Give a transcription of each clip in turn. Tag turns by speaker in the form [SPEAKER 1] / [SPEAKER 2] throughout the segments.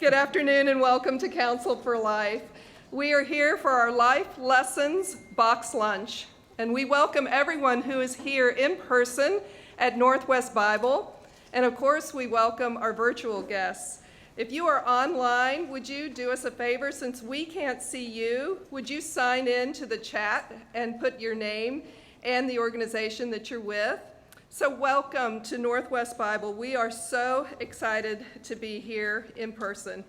[SPEAKER 1] Good afternoon and welcome to Counsel for Life. We are here for our Life Lessons Box Lunch, and we welcome everyone who is here in person at Northwest Bible, and of course we welcome our virtual guests. If you are online, would you do us a favor, since we can't see you, would you sign in to the chat and put your name and the organization that you're with? So welcome to Northwest Bible. We are so excited to be here in person.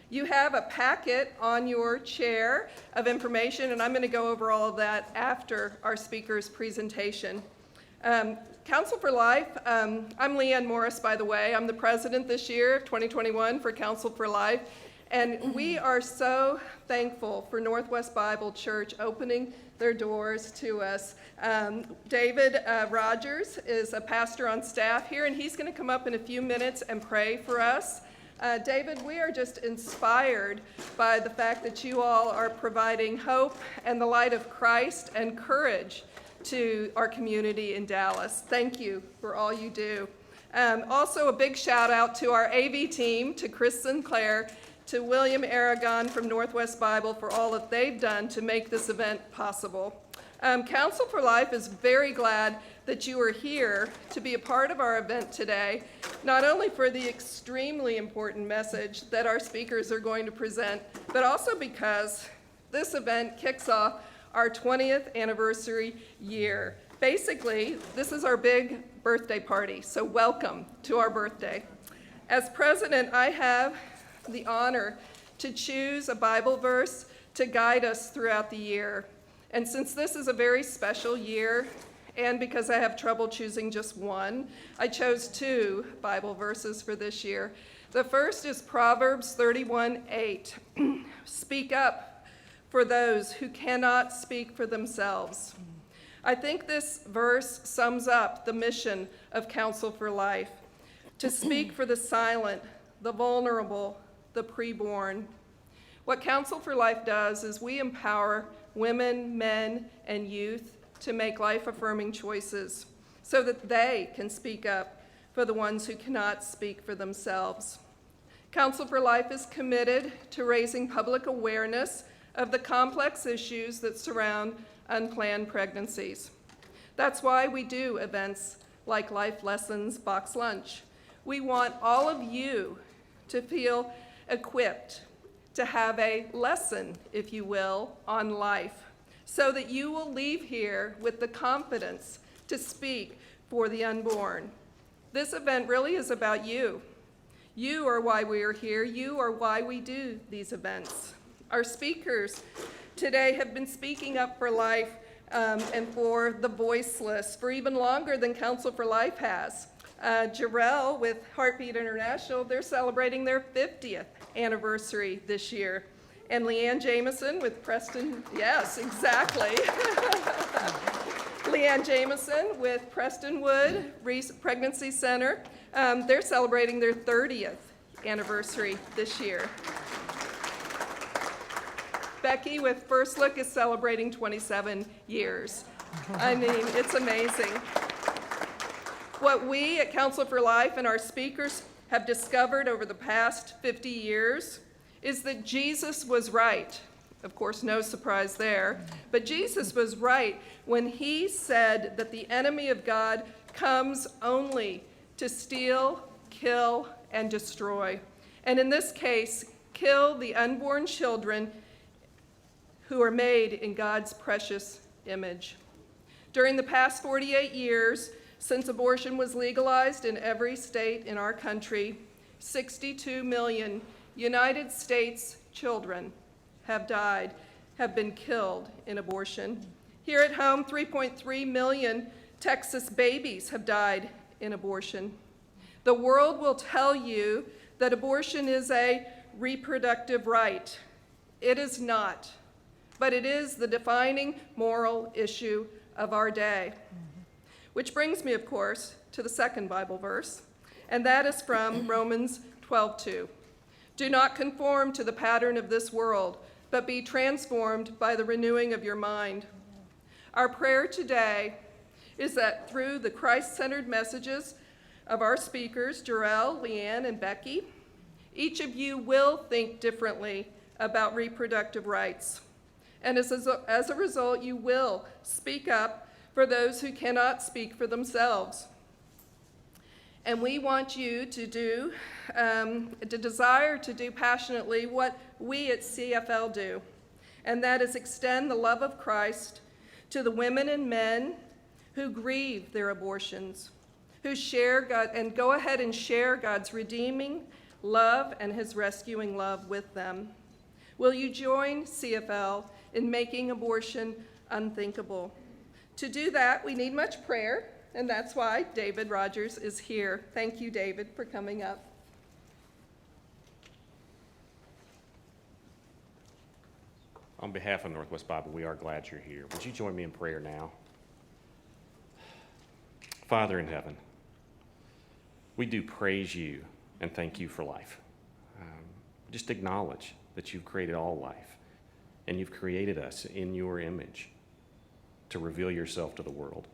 [SPEAKER 1] You have a packet on your chair of information, and I'm going to go over all of that after our speaker's presentation. Counsel for Life, I'm Leanne Morris, by the way. I'm the president this year of 2021 for Counsel for Life, and we are so thankful for Northwest Bible Church opening their doors to us. David Rogers is a pastor on staff here, and he's going to come up in a few minutes and pray for us. David, we are just inspired by the fact that you all are providing hope and the light of Christ and courage to our community in Dallas. Thank you for all you do. Also a big shout out to our AV team, to Chris Sinclair, to William Aragon from Northwest Bible for all that they've done to make this event possible. Counsel for Life is very glad that you are here to be a part of our event today, not only for the extremely important message that our speakers are going to present, but also because this event kicks off our 20th anniversary year. Basically, this is our big birthday party, so welcome to our birthday. As president, I have the honor to choose a Bible verse to guide us throughout the year. And since this is a very special year, and because I have trouble choosing just one, I chose two Bible verses for this year. The first is Proverbs 31:8. Speak up for those who cannot speak for themselves. I think this verse sums up the mission of Counsel for Life: to speak for the silent, the vulnerable, the preborn. What Counsel for Life does is we empower women, men, and youth to make life-affirming choices so that they can speak up for the ones who cannot speak for themselves. Counsel for Life is committed to raising public awareness of the complex issues that surround unplanned pregnancies. That's why we do events like Life Lessons Box Lunch. We want all of you to feel equipped to have a lesson, if you will, on life, so that you will leave here with the confidence to speak for the unborn. This event really is about you. You are why we are here. You are why we do these events. Our speakers today have been speaking up for life and for the voiceless for even longer than Counsel for Life has. JOR-EL with Hearbeat International, they're celebrating their 50th anniversary this year. And Leanne Jameson with yes, exactly. Leanne Jameson with Prestonwood Pregnancy Center, they're celebrating their 30th anniversary this year. Becky with Firstlook is celebrating 27 years. I mean, it's amazing. What we at Counsel for Life and our speakers have discovered over the past 50 years is that Jesus was right. Of course, no surprise there. But Jesus was right when he said that the enemy of God comes only to steal, kill, and destroy. And in this case, kill the unborn children who are made in God's precious image. During the past 48 years, since abortion was legalized in every state in our country, 62 million United States children have been killed in abortion. Here at home, 3.3 million Texas babies have died in abortion. The world will tell you that abortion is a reproductive right. It is not, but it is the defining moral issue of our day. Which brings me, of course, to the second Bible verse, and that is from Romans 12:2. Do not conform to the pattern of this world, but be transformed by the renewing of your mind. Our prayer today is that through the Christ-centered messages of our speakers, JOR-EL, Leanne, and Becky, Each of you will think differently about reproductive rights. And as a result, you will speak up for those who cannot speak for themselves. And we want you to desire to do passionately what we at CFL do, and that is extend the love of Christ to the women and men who grieve their abortions, who share God, and go ahead and share God's redeeming love and his rescuing love with them. Will you join CFL in making abortion unthinkable? To do that, we need much prayer, and that's why David Rogers is here. Thank you, David, for coming up.
[SPEAKER 2] On behalf of Northwest Bible, we are glad you're here. Would you join me in prayer now? Father in heaven, we do praise you and thank you for life. Just acknowledge that you've created all life, and you've created us in your image to reveal yourself to the world.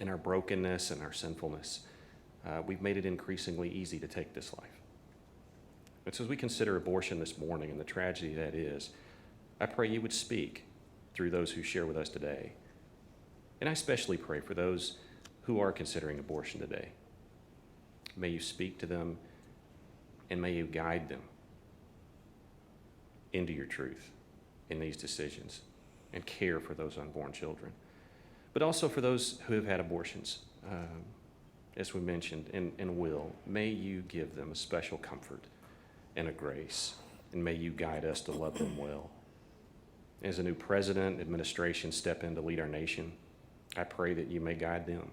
[SPEAKER 2] In our brokenness and our sinfulness, we've made it increasingly easy to take this life. And so as we consider abortion this morning and the tragedy that is, I pray you would speak through those who share with us today. And I especially pray for those who are considering abortion today. May you speak to them, and may you guide them into your truth in these decisions, and care for those unborn children. But also for those who have had abortions, as we mentioned, and will, may you give them a special comfort and a grace, and may you guide us to love them well. As a new president, administration step in to lead our nation, I pray that you may guide them.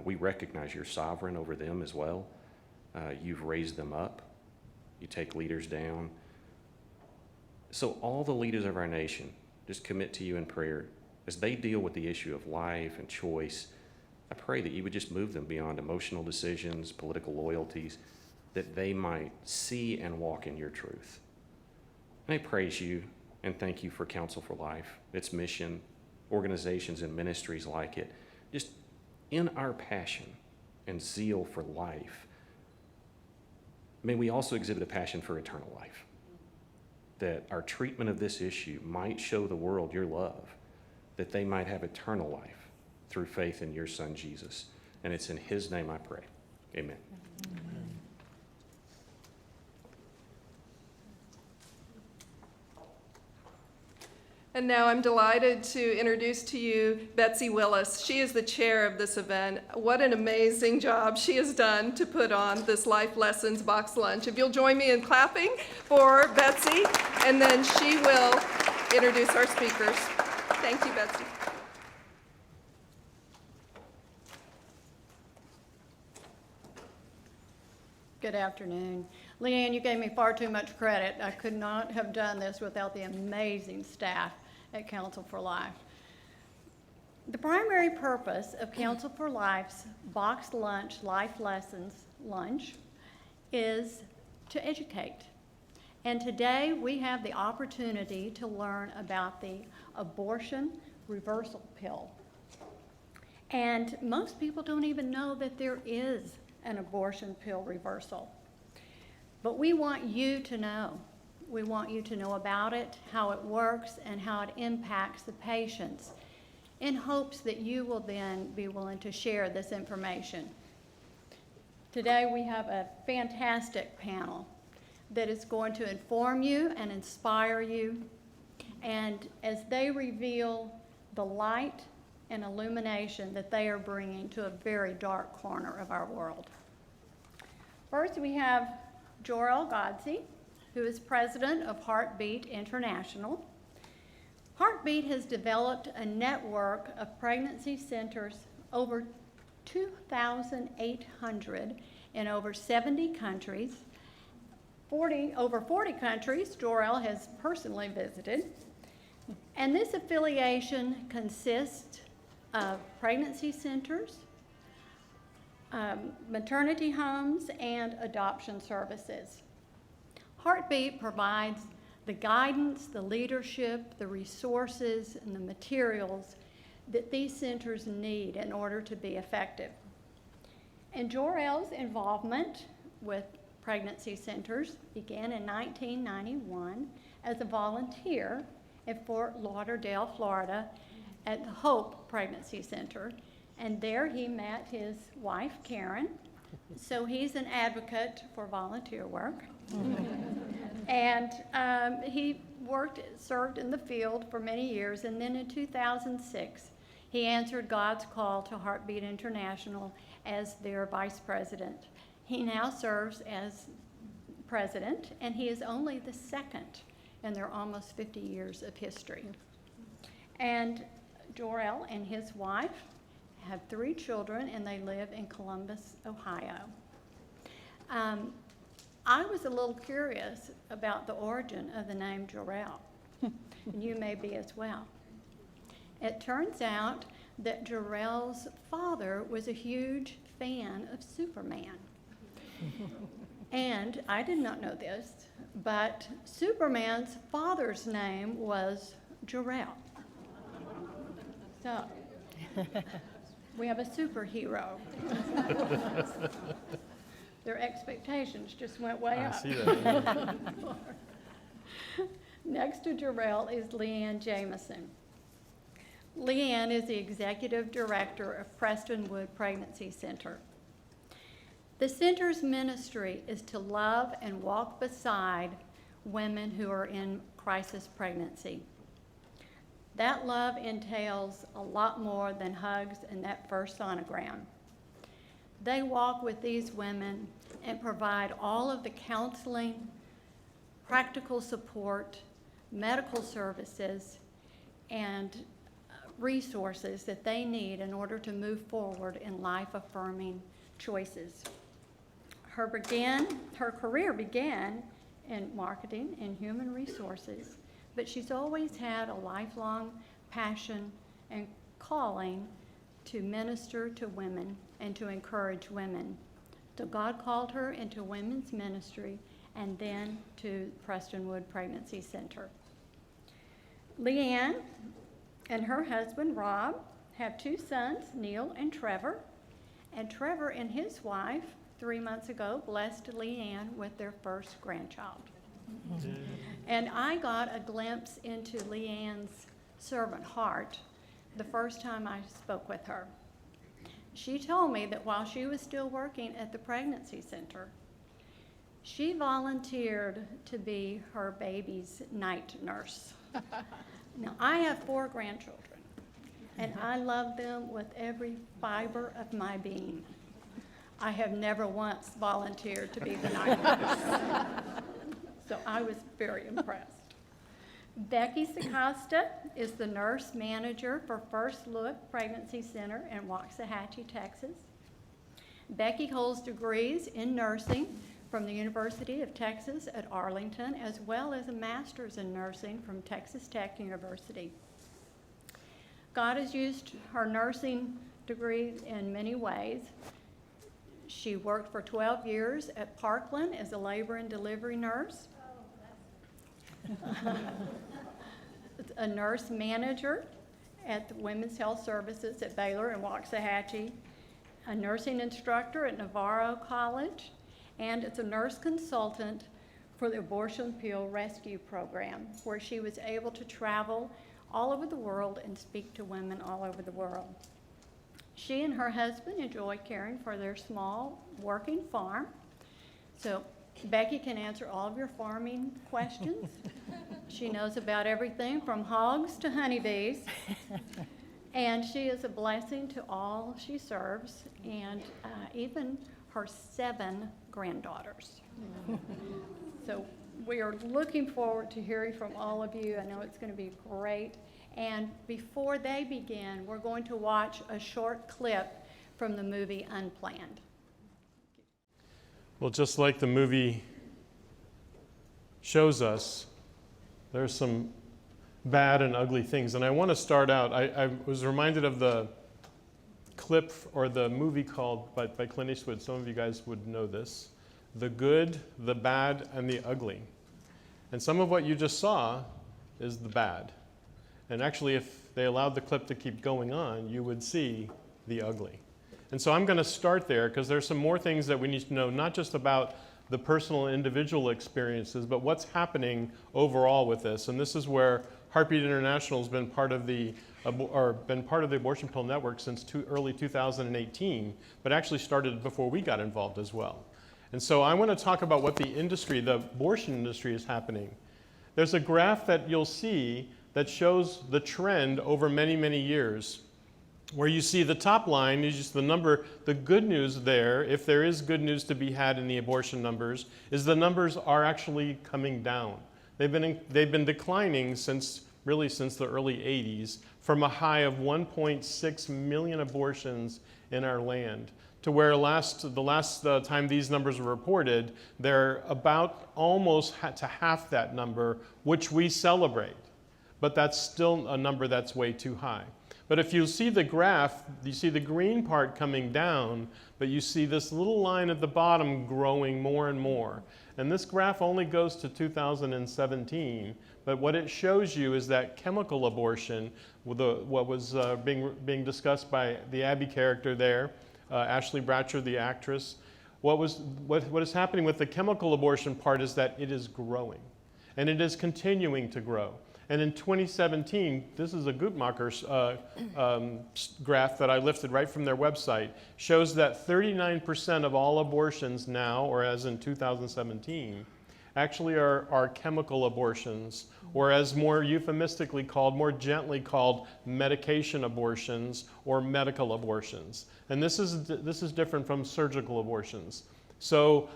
[SPEAKER 2] We recognize you're sovereign over them as well. You've raised them up. You take leaders down. So all the leaders of our nation just commit to you in prayer as they deal with the issue of life and choice. I pray that you would just move them beyond emotional decisions, political loyalties, that they might see and walk in your truth. And I praise you and thank you for Counsel for Life, its mission, organizations and ministries like it. Just in our passion and zeal for life, may we also exhibit a passion for eternal life, that our treatment of this issue might show the world your love, that they might have eternal life through faith in your Son, Jesus. And it's in his name I pray. Amen.
[SPEAKER 1] And now I'm delighted to introduce to you Betsy Willis. She is the chair of this event. What an amazing job she has done to put on this Life Lessons box lunch. If you'll join me in clapping for Betsy, and then she will introduce our speakers. Thank you, Betsy.
[SPEAKER 3] Good afternoon. Leanne, you gave me far too much credit. I could not have done this without the amazing staff at Counsel for Life. The primary purpose of Counsel for Life's Box Lunch Life Lessons lunch is to educate. And today we have the opportunity to learn about the abortion reversal pill. And most people don't even know that there is an abortion pill reversal. But we want you to know. We want you to know about it, how it works, and how it impacts the patients, in hopes that you will then be willing to share this information. Today we have a fantastic panel that is going to inform you and inspire you, and as they reveal the light and illumination that they are bringing to a very dark corner of our world. First, we have JOR-EL GODSEY, who is president of Hearbeat International. Hearbeat has developed a network of pregnancy centers, over 2,800 in over 70 countries. Over 40 countries JOR-EL has personally visited. And this affiliation consists of pregnancy centers, maternity homes, and adoption services. Hearbeat provides the guidance, the leadership, the resources, and the materials that these centers need in order to be effective. And JOR-EL's involvement with Pregnancy Centers began in 1991 as a volunteer at Fort Lauderdale, Florida, at the Hope Pregnancy Center. And there he met his wife, Karen. So he's an advocate for volunteer work. And he served in the field for many years, and then in 2006, he answered God's call to Hearbeat International as their vice president. He now serves as president, and he is only the second in their almost 50 years of history. And JOR-EL and his wife have 3 children, and they live in Columbus, Ohio. I was a little curious about the origin of the name JOR-EL, and you may be as well. It turns out that JOR-EL's father was a huge fan of Superman. And I did not know this, but Superman's father's name was JOR-EL. So, we have a superhero. Their expectations just went way up.
[SPEAKER 4] I see that.
[SPEAKER 3] Next to JOR-EL is Leanne Jameson. Leanne is the executive director of Prestonwood Pregnancy Center. The center's ministry is to love and walk beside women who are in crisis pregnancy. That love entails a lot more than hugs and that first sonogram. They walk with these women and provide all of the counseling, practical support, medical services, and resources that they need in order to move forward in life-affirming choices. Her career began in marketing and human resources, but she's always had a lifelong passion and calling to minister to women and to encourage women. So God called her into women's ministry and then to Prestonwood Pregnancy Center. Leanne and her husband, Rob, have 2 sons, Neil and Trevor. And Trevor and his wife, 3 months ago, blessed Leanne with their first grandchild. And I got a glimpse into Leanne's servant heart the first time I spoke with her. She told me that while she was still working at the pregnancy center, she volunteered to be her baby's night nurse. Now, I have 4 grandchildren, and I love them with every fiber of my being. I have never once volunteered to be the night nurse. So I was very impressed. Becky SCASTA is the nurse manager for Firstlook Pregnancy Center in Waxahachie, Texas. Becky holds degrees in nursing from the University of Texas at Arlington, as well as a master's in nursing from Texas Tech University. God has used her nursing degree in many ways. She worked for 12 years at Parkland as a labor and delivery nurse. A nurse manager at the Women's Health Services at Baylor in Waxahachie, a nursing instructor at Navarro College, and as a nurse consultant for the Abortion Pill Rescue Program, where she was able to travel all over the world and speak to women all over the world. She and her husband enjoy caring for their small working farm. So Becky can answer all of your farming questions. She knows about everything from hogs to honeybees. And she is a blessing to all she serves, and even her 7 granddaughters. So we are looking forward to hearing from all of you. I know it's going to be great. And before they begin, we're going to watch a short clip from the movie Unplanned.
[SPEAKER 4] Well, just like the movie shows us, there's some bad and ugly things. And I want to start out, I was reminded of the clip or the movie called by Clint Eastwood. Some of you guys would know this. The Good, the Bad, and the Ugly. And some of what you just saw is the bad. And actually, if they allowed the clip to keep going on, you would see the ugly. And so I'm going to start there because there's some more things that we need to know, not just about the personal individual experiences, but what's happening overall with this. And this is where Hearbeat International has been part of the abortion pill network since early 2018, but actually started before we got involved as well. And so I want to talk about what the industry, the abortion industry, is happening. There's a graph that you'll see that shows the trend over many, many years, where you see the top line is just the number. The good news there, if there is good news to be had in the abortion numbers, is the numbers are actually coming down. They've been declining since the early 80s, from a high of 1.6 million abortions in our land to where the last time these numbers were reported, they're about almost to half that number, which we celebrate. But that's still a number that's way too high. But if you see the graph, you see the green part coming down, but you see this little line at the bottom growing more and more. And this graph only goes to 2017, but what it shows you is that chemical abortion, what was being discussed by the Abby character there, Ashley Bratcher, the actress, what is happening with the chemical abortion part is that it is growing, and it is continuing to grow. And in 2017, this is a Guttmacher's graph that I lifted right from their website, shows that 39% of all abortions now, or as in 2017, actually are chemical abortions, or as more euphemistically called, more gently called, medication abortions or medical abortions. And this is different from surgical abortions. So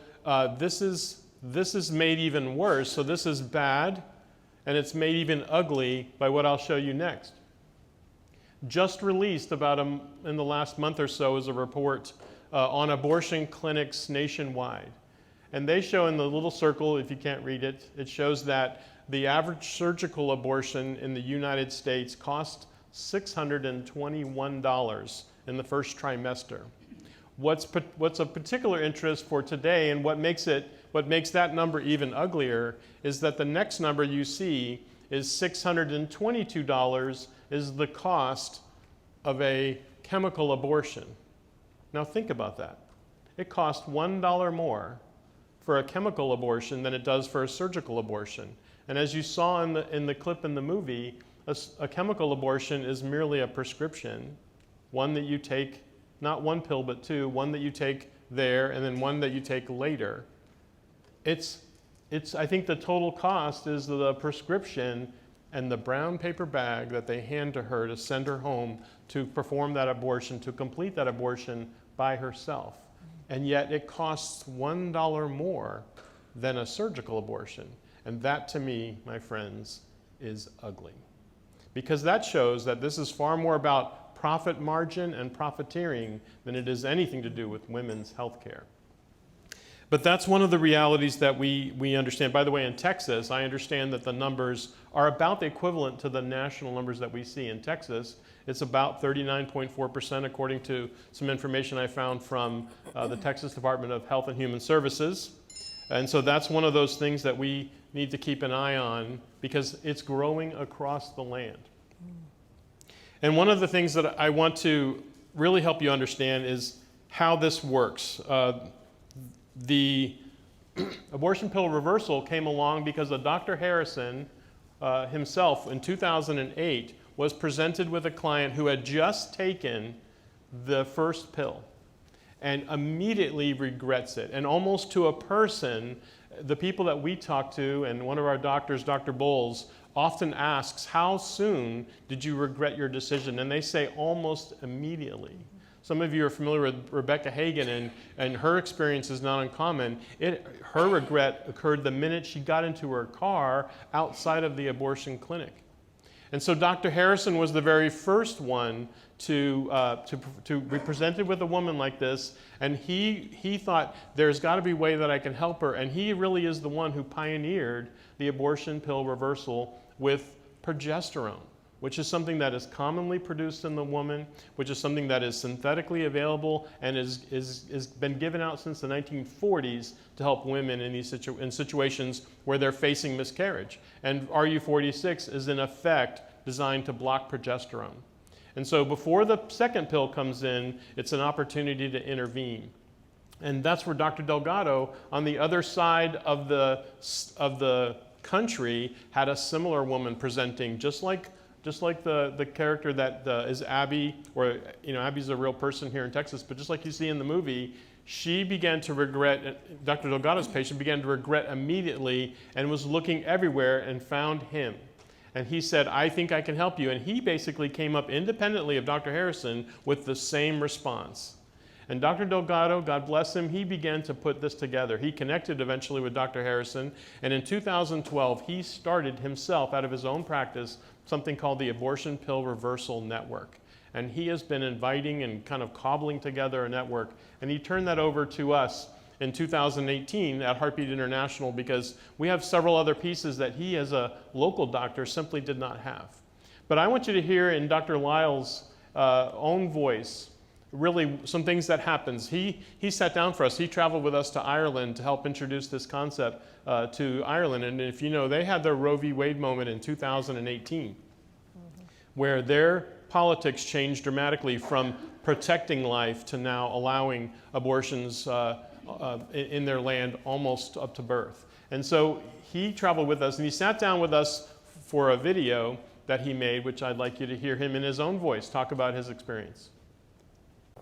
[SPEAKER 4] this is made even worse. So this is bad. And it's made even ugly by what I'll show you next. Just released in the last month or so is a report on abortion clinics nationwide. And they show in the little circle, if you can't read it, it shows that the average surgical abortion in the United States cost $621 in the first trimester. What's of particular interest for today, and what makes that number even uglier, is that the next number you see is $622 is the cost of a chemical abortion. Now think about that. It costs $1 more for a chemical abortion than it does for a surgical abortion. And as you saw in the clip in the movie, a chemical abortion is merely a prescription, one that you take, not one pill but two, one that you take there and then one that you take later. I think the total cost is the prescription and the brown paper bag that they hand to her to send her home to perform that abortion, to complete that abortion by herself. And yet it costs $1 more than a surgical abortion. And that, to me, my friends, is ugly. Because that shows that this is far more about profit margin and profiteering than it is anything to do with women's health care. But that's one of the realities that we understand. By the way, in Texas, I understand that the numbers are about the equivalent to the national numbers that we see in Texas. It's about 39.4% according to some information I found from the Texas Department of Health and Human Services. And so that's one of those things that we need to keep an eye on because it's growing across the land. And one of the things that I want to really help you understand is how this works. The abortion pill reversal came along because of Dr. Harrison himself in 2008 was presented with a client who had just taken the first pill and immediately regrets it. And almost to a person, the people that we talk to, and one of our doctors, Dr. Bowles, often asks, how soon did you regret your decision? And they say almost immediately. Some of you are familiar with Rebecca Hagan, and her experience is not uncommon. Her regret occurred the minute she got into her car outside of the abortion clinic. And so Dr. Harrison was the very first one to be presented with a woman like this, and he thought, there's got to be a way that I can help her, and he really is the one who pioneered the abortion pill reversal with progesterone, which is something that is commonly produced in the woman, which is something that is synthetically available and is been given out since the 1940s to help women in in situations where they're facing miscarriage. And RU46 is in effect designed to block progesterone. And so before the second pill comes in, it's an opportunity to intervene. And that's where Dr. Delgado, on the other side of the country, had a similar woman presenting, just like the character that is Abby, or Abby's a real person here in Texas, but just like you see in the movie, she began to regret, Dr. Delgado's patient began to regret immediately and was looking everywhere and found him. And he said, I think I can help you. And he basically came up independently of Dr. Harrison with the same response. And Dr. Delgado, God bless him, he began to put this together. He connected eventually with Dr. Harrison, and in 2012, he started himself, out of his own practice, something called the Abortion Pill Reversal Network. And he has been inviting and kind of cobbling together a network, and he turned that over to us in 2018 at Hearbeat International, because we have several other pieces that he, as a local doctor, simply did not have. But I want you to hear in Dr. Lyle's own voice really some things that happens. He sat down for us. He traveled with us to Ireland to help introduce this concept to Ireland. And if you know, they had their Roe v. Wade moment in 2018, where their politics changed dramatically from protecting life to now allowing abortions in their land almost up to birth. And so he traveled with us, and he sat down with us for a video that he made, which I'd like you to hear him in his own voice talk about his experience.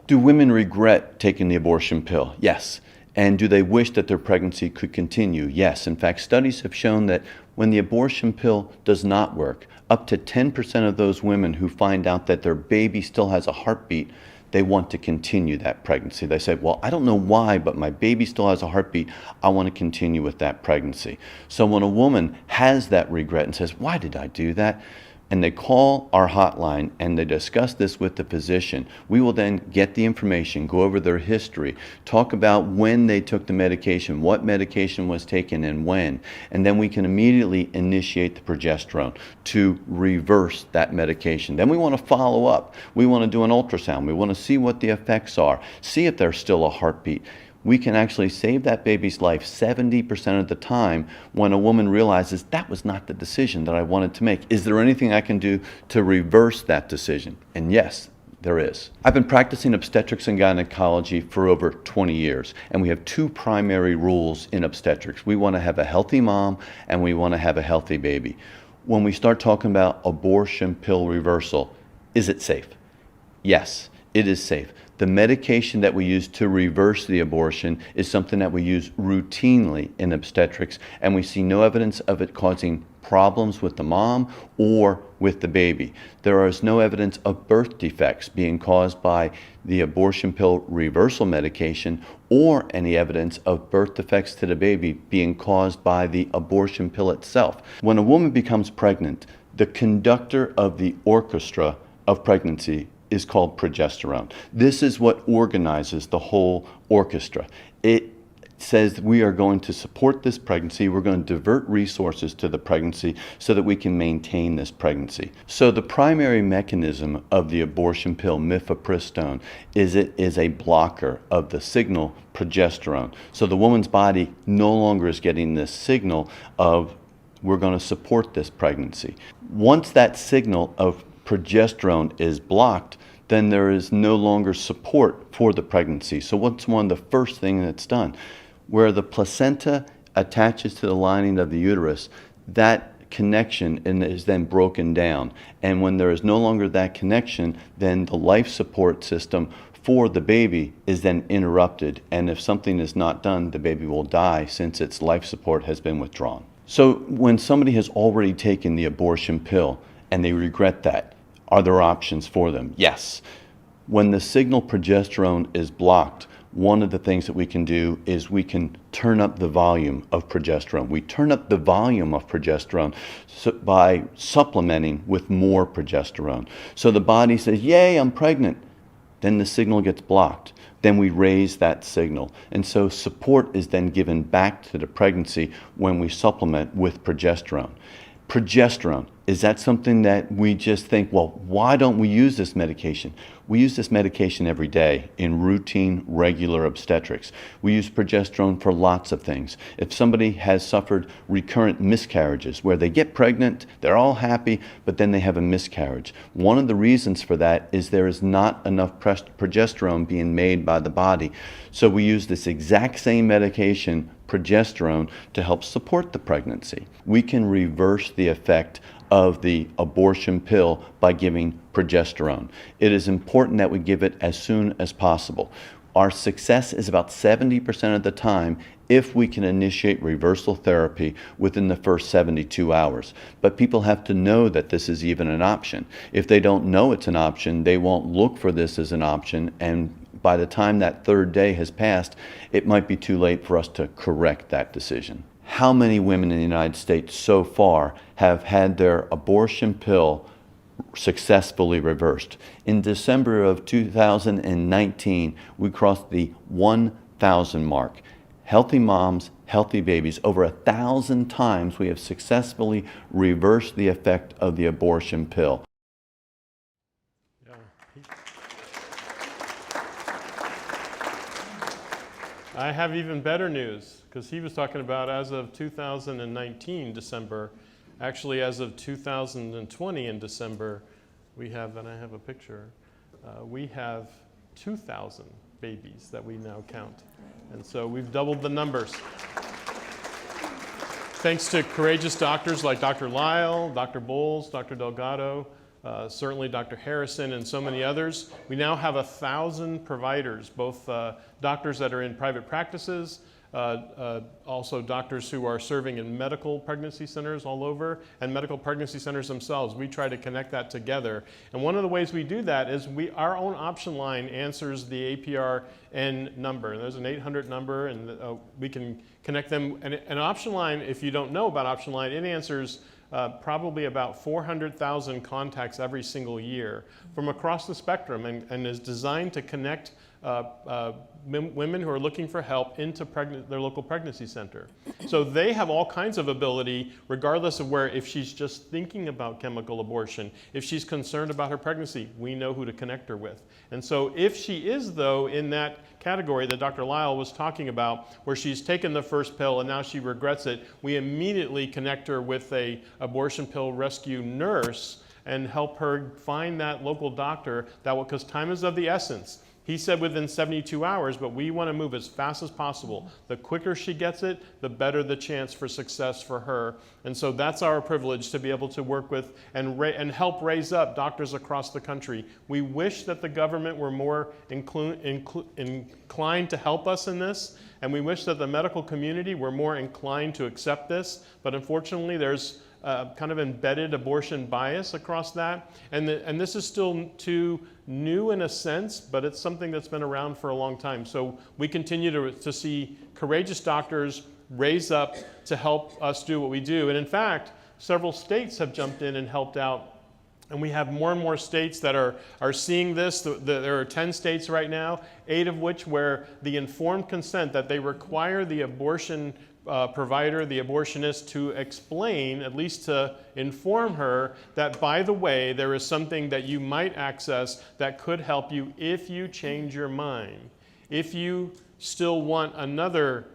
[SPEAKER 5] Do women regret taking the abortion pill? Yes. And do they wish that their pregnancy could continue? Yes. In fact, studies have shown that when the abortion pill does not work, up to 10% of those women who find out that their baby still has a heartbeat, they want to continue that pregnancy. They say, well, I don't know why, but my baby still has a heartbeat. I want to continue with that pregnancy. So when a woman has that regret and says, why did I do that? And they call our hotline and they discuss this with the physician, we will then get the information, go over their history, talk about when they took the medication, what medication was taken and when, and then we can immediately initiate the progesterone to reverse that medication. Then we want to follow up. We want to do an ultrasound. We want to see what the effects are, see if there's still a heartbeat. We can actually save that baby's life 70% of the time when a woman realizes that was not the decision that I wanted to make. Is there anything I can do to reverse that decision? And yes, there is. I've been practicing obstetrics and gynecology for over 20 years, and we have two primary rules in obstetrics. We want to have a healthy mom, and we want to have a healthy baby. When we start talking about abortion pill reversal, is it safe? Yes, it is safe. The medication that we use to reverse the abortion is something that we use routinely in obstetrics, and we see no evidence of it causing problems with the mom or with the baby. There is no evidence of birth defects being caused by the abortion pill reversal medication or any evidence of birth defects to the baby being caused by the abortion pill itself. When a woman becomes pregnant, the conductor of the orchestra of pregnancy is called progesterone. This is what organizes the whole orchestra. It says we are going to support this pregnancy, we're going to divert resources to the pregnancy so that we can maintain this pregnancy. So the primary mechanism of the abortion pill, mifepristone, is it is a blocker of the signal progesterone. So the woman's body no longer is getting this signal of we're going to support this pregnancy. Once that signal of progesterone is blocked, then there is no longer support for the pregnancy. So what's one of the first things that's done? Where the placenta attaches to the lining of the uterus, that connection is then broken down. And when there is no longer that connection, then the life support system for the baby is then interrupted. And if something is not done, the baby will die since its life support has been withdrawn. So when somebody has already taken the abortion pill and they regret that, are there options for them? Yes. When the signal progesterone is blocked, one of the things that we can do is we can turn up the volume of progesterone. We turn up the volume of progesterone by supplementing with more progesterone. So the body says, yay, I'm pregnant. Then the signal gets blocked. Then we raise that signal. And so support is then given back to the pregnancy when we supplement with progesterone. Progesterone, is that something that we just think, well, why don't we use this medication? We use this medication every day in routine, regular obstetrics. We use progesterone for lots of things. If somebody has suffered recurrent miscarriages, where they get pregnant, they're all happy, but then they have a miscarriage. One of the reasons for that is there is not enough progesterone being made by the body. So we use this exact same medication, progesterone, to help support the pregnancy. We can reverse the effect of the abortion pill by giving progesterone. It is important that we give it as soon as possible. Our success is about 70% of the time if we can initiate reversal therapy within the first 72 hours. But people have to know that this is even an option. If they don't know it's an option, they won't look for this as an option, and by the time that third day has passed, it might be too late for us to correct that decision. How many women in the United States so far have had their abortion pill successfully reversed? In December of 2019, we crossed the 1,000 mark. Healthy moms, healthy babies. Over 1,000 times we have successfully reversed the effect of the abortion pill.
[SPEAKER 4] Yeah. I have even better news, because he was talking about as of 2019 December. Actually, as of 2020 in December, we have, and I have a picture, we have 2,000 babies that we now count. And so we've doubled the numbers. Thanks to courageous doctors like Dr. Lyle, Dr. Bowles, Dr. Delgado, certainly Dr. Harrison, and so many others. We now have 1,000 providers, both doctors that are in private practices, also doctors who are serving in medical pregnancy centers all over, and medical pregnancy centers themselves. We try to connect that together. And one of the ways we do that is our own option line answers the APRN number. And there's an 800 number, and we can connect them. And an option line, if you don't know about option line, it answers probably about 400,000 contacts every single year from across the spectrum, and is designed to connect women who are looking for help into their local pregnancy center. So they have all kinds of ability, regardless of where, if she's just thinking about chemical abortion, if she's concerned about her pregnancy, we know who to connect her with. And so if she is, though, in that category that Dr. Lyle was talking about, where she's taken the first pill and now she regrets it, we immediately connect her with a abortion pill rescue nurse and help her find that local doctor, because time is of the essence. He said within 72 hours, but we want to move as fast as possible. The quicker she gets it, the better the chance for success for her. And so that's our privilege, to be able to work with and help raise up doctors across the country. We wish that the government were more inclined to help us in this, and we wish that the medical community were more inclined to accept this, but unfortunately there's kind of embedded abortion bias across that. And this is still too new in a sense, but it's something that's been around for a long time. So we continue to see courageous doctors raise up to help us do what we do. And in fact, several states have jumped in and helped out. And we have more and more states that are seeing this. There are 10 states right now, 8 of which where the informed consent, that they require the abortion provider, the abortionist, to explain, at least to inform her, that, by the way, there is something that you might access that could help you if you change your mind. If you still want another,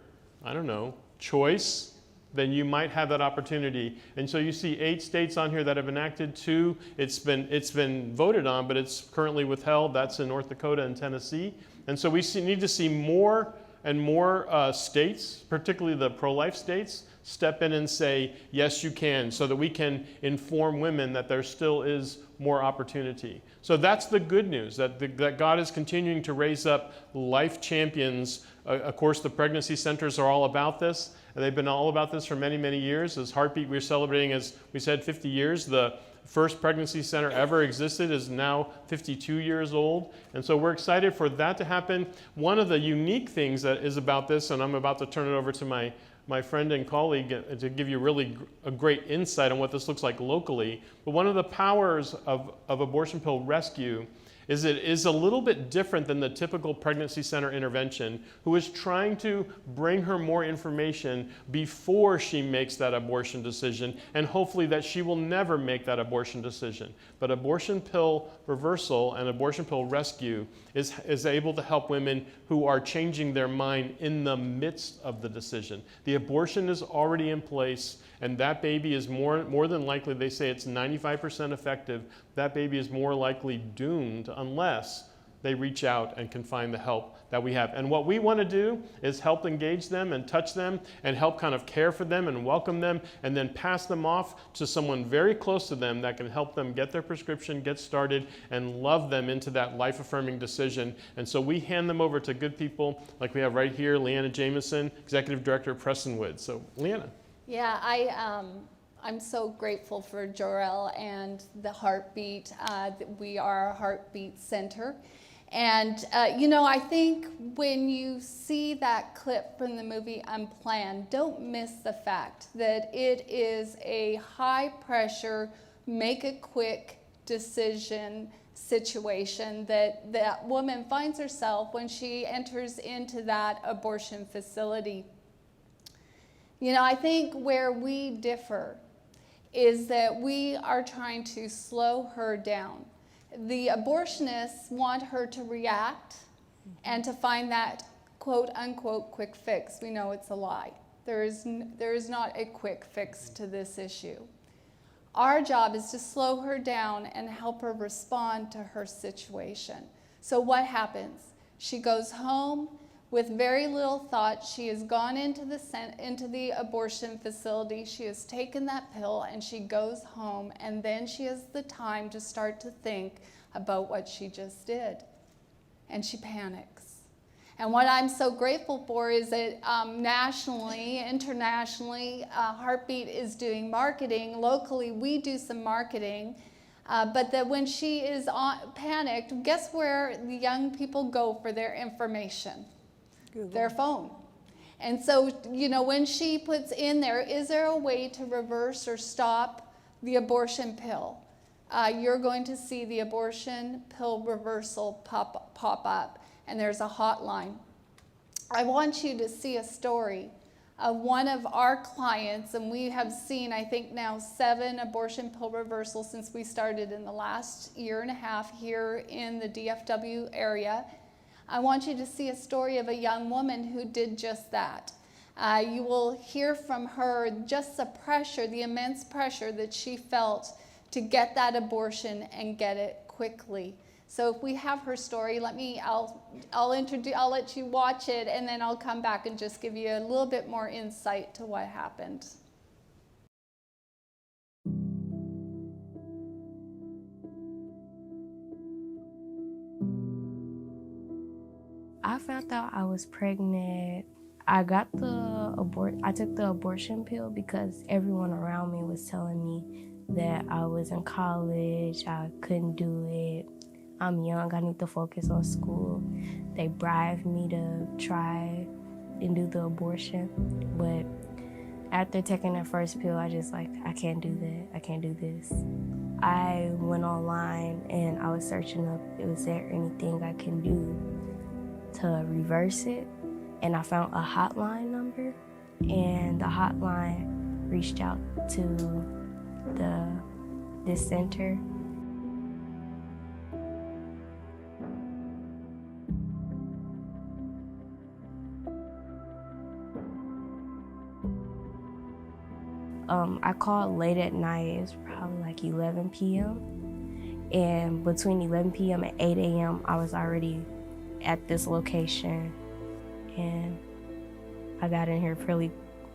[SPEAKER 4] I don't know, choice, then you might have that opportunity. And so you see 8 states on here that have enacted 2. It's been voted on, but it's currently withheld. That's in North Dakota and Tennessee. And so we need to see more and more states, particularly the pro-life states, step in and say, yes, you can, so that we can inform women that there still is more opportunity. So that's the good news, that God is continuing to raise up life champions. Of course, the pregnancy centers are all about this. And they've been all about this for many, many years. As Hearbeat, we're celebrating, as we said, 50 years. The first pregnancy center ever existed is now 52 years old. And so we're excited for that to happen. One of the unique things that is about this, and I'm about to turn it over to my friend and colleague to give you really a great insight on what this looks like locally. But one of the powers of abortion pill rescue is it is a little bit different than the typical pregnancy center intervention, who is trying to bring her more information before she makes that abortion decision, and hopefully that she will never make that abortion decision. But abortion pill reversal and abortion pill rescue is able to help women who are changing their mind in the midst of the decision. The abortion is already in place, and that baby is more than likely, they say it's 95% effective, that baby is more likely doomed unless they reach out and can find the help that we have. And what we want to do is help engage them and touch them and help kind of care for them and welcome them, and then pass them off to someone very close to them that can help them get their prescription, get started, and love them into that life-affirming decision. And so we hand them over to good people like we have right here, Leanne Jameson, Executive Director of Prestonwood. So Leanne.
[SPEAKER 6] Yeah, I'm so grateful for JOR-EL and the Hearbeat. We are a Hearbeat center. And, you know, I think when you see that clip from the movie Unplanned, don't miss the fact that it is a high-pressure, make-a-quick decision situation that that woman finds herself when she enters into that abortion facility. You know, I think where we differ is that we are trying to slow her down. The abortionists want her to react and to find that quote unquote quick fix. We know it's a lie. There is not a quick fix to this issue. Our job is to slow her down and help her respond to her situation. So what happens? She goes home with very little thought. She has gone into the abortion facility, she has taken that pill, and she goes home, and then she has the time to start to think about what she just did. And she panics. And what I'm so grateful for is that nationally, internationally, Hearbeat is doing marketing. Locally, we do some marketing. But that when she is panicked, guess where the young people go for their information? Google. Their phone. And so, you know, when she puts in there, is there a way to reverse or stop the abortion pill? You're going to see the abortion pill reversal pop up, and there's a hotline. I want you to see a story of one of our clients, and we have seen, I think now, 7 abortion pill reversals since we started in the last year and a half here in the DFW area. I want you to see a story of a young woman who did just that. You will hear from her just the pressure, the immense pressure that she felt to get that abortion and get it quickly. So if we have her story, I'll let you watch it, and then I'll come back and just give you a little bit more insight to what happened.
[SPEAKER 7] I found out I was pregnant. I took the abortion pill because everyone around me was telling me that I was in college, I couldn't do it, I'm young, I need to focus on school. They bribed me to try and do the abortion, but after taking that first pill, I just I can't do that, I can't do this. I went online and I was searching up, is there anything I can do to reverse it? And I found a hotline number, and the hotline reached out to this center. I called late at night. It was probably 11 p.m. And between 11 p.m. and 8 a.m., I was already at this location. And I got in here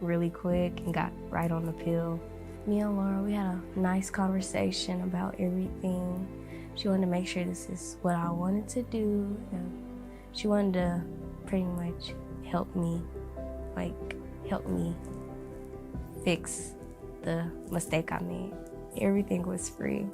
[SPEAKER 7] really quick and got right on the pill. Me and Laura, we had a nice conversation about everything. She wanted to make sure this is what I wanted to do. She wanted to pretty much help me fix the mistake I made. Everything was free.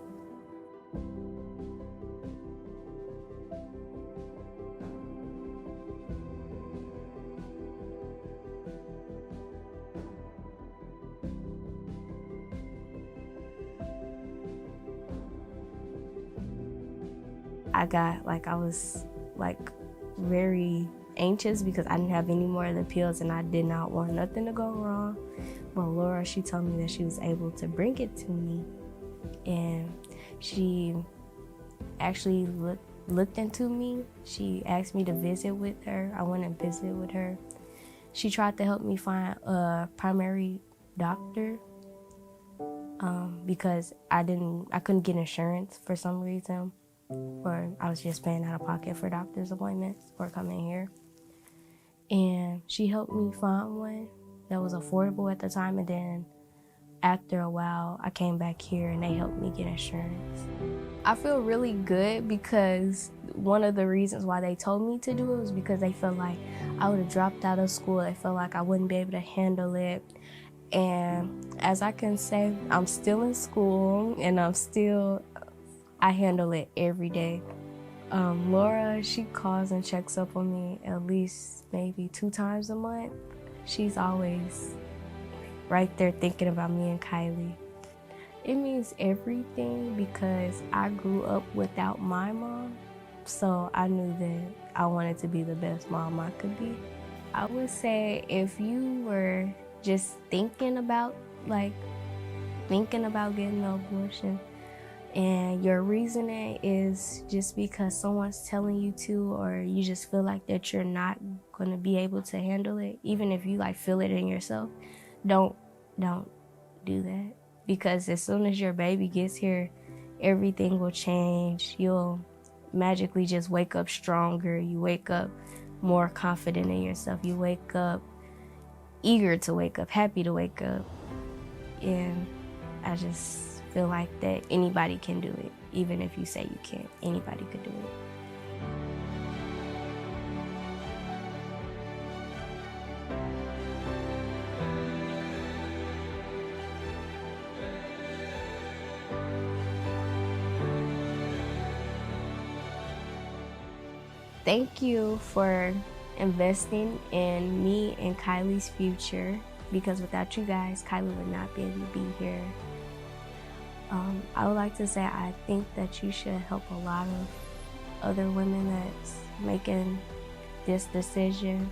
[SPEAKER 7] I was very anxious because I didn't have any more of the pills and I did not want nothing to go wrong. But Laura, she told me that she was able to bring it to me, and she actually looked into me. She asked me to visit with her. I went and visited with her. She tried to help me find a primary doctor because I couldn't get insurance for some reason, or I was just paying out of pocket for doctor's appointments or coming here. And she helped me find one that was affordable at the time, and then after a while, I came back here and they helped me get insurance. I feel really good because one of the reasons why they told me to do it was because they felt like I would have dropped out of school. They felt like I wouldn't be able to handle it. And as I can say, I'm still in school and I handle it every day. Laura, she calls and checks up on me at least maybe 2 times a month. She's always right there thinking about me and Kylie. It means everything because I grew up without my mom, so I knew that I wanted to be the best mom I could be. I would say if you were just thinking about getting an abortion and your reasoning is just because someone's telling you to, or you just feel like that you're not going to be able to handle it, even if you feel it in yourself, don't do that. Because as soon as your baby gets here, everything will change. You'll magically just wake up stronger. You wake up more confident in yourself. You wake up eager to wake up, happy to wake up. And I just feel like that anybody can do it. Even if you say you can't, anybody could do it. Thank you for investing in me and Kylie's future, because without you guys, Kylie would not be able to be here. I would like to say I think that you should help a lot of other women that's making this decision